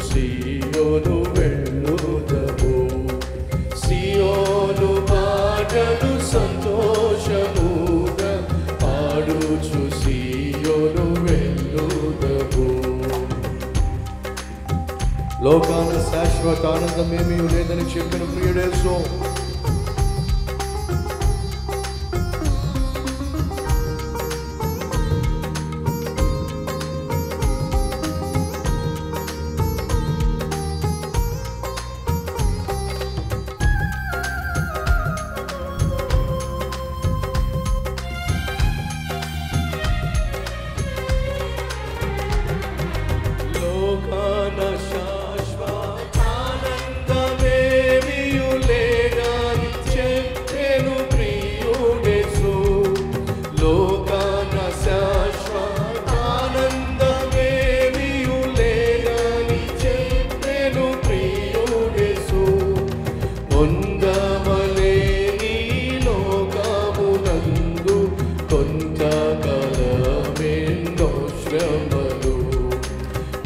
సియోను వెళ్ళుదము. సియోను పాటలు సంతోషముగా పాడుచు సియోను వెళ్ళుదము. లోకాన శాశ్వత ఆనందం ఏమీ లేదని చెప్పిన ప్రియుడేసు,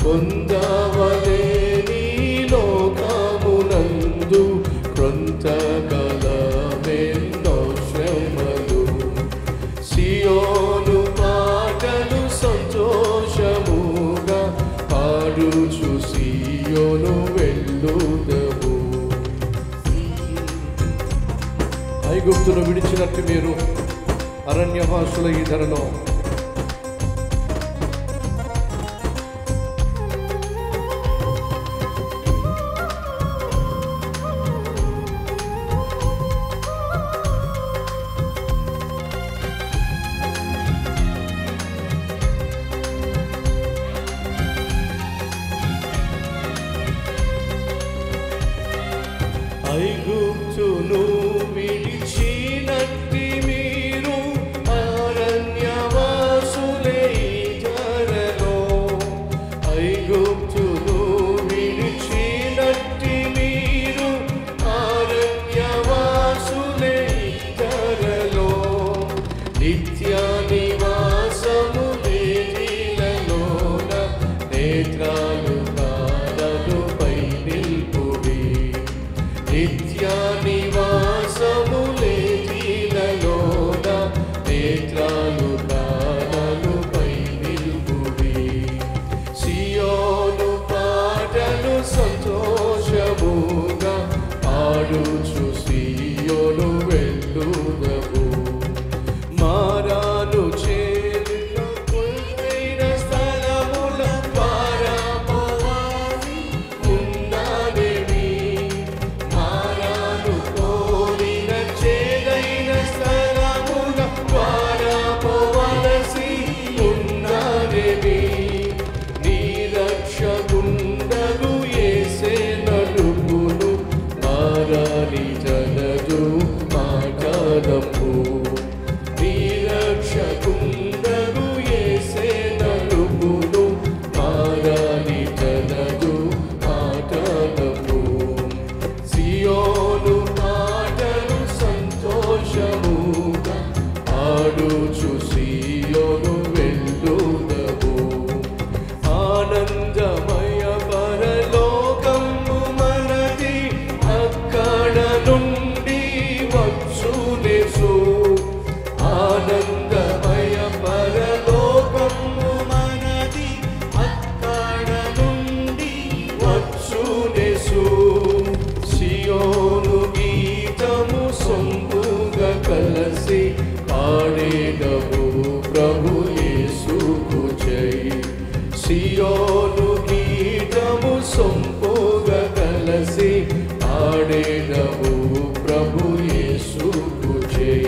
పొందవలేని లోకమునందు కొంతకాలమెన్నో శ్రమలు. సియోను పాటలు సంతోషముగా పాడుచు సియోను వెళ్ళుదము. ఐగుప్తును విడిచినట్టు మీరు అరణ్యవాసుల ఈ ధరలో ఐగుప్తును విడిచినట్టి మీరు అరణ్యవాసులే ధరలో. ఐగుప్తును విడిచినట్టి మీరు అరణ్యవాసులే ధరలో. నిత్య నివాసము వేదిలలోన నేత్రాలు కాలలుపై నిల్పుడి. నిత్య నివాసము వేదిలలోన నేత్రాలు కాలలుపై నిల్పుడి. సియోను పాటలు సంతోషముగా పాడుచు సియోను వెళ్ళుదము. మారాను చేరిన కొల్వైన స్థలముల పారపోవాలి ఉన్నానేమి. మారాను కోరిన చేదైన స్థలముల పారపోవలసి ఉన్నానేమి. నీ రక్షకుండగు యేసే నడుపును మారాని జనదు మాటలము. నీ రక్షకుండగు యేసే నడుపును మారాని జనదు మాటలము. సియోను పాటలు సంతోషముగా పాడుచు సియోను వెళ్ళుదము. ఆనందమయ పరలోకము మనది, అక్కడ నుండి వచ్చునేసు. ఆనందమయ పరలోకము మనది, అక్కడ నుండి వచ్చునేసు. సియోను గీతము సొంపుగా కలసి పాడేదము ప్రభు యేసుకు జై. సియోను గీతము సొంపుగా కలసి పాడేదము ప్రభు యేసుకు జై.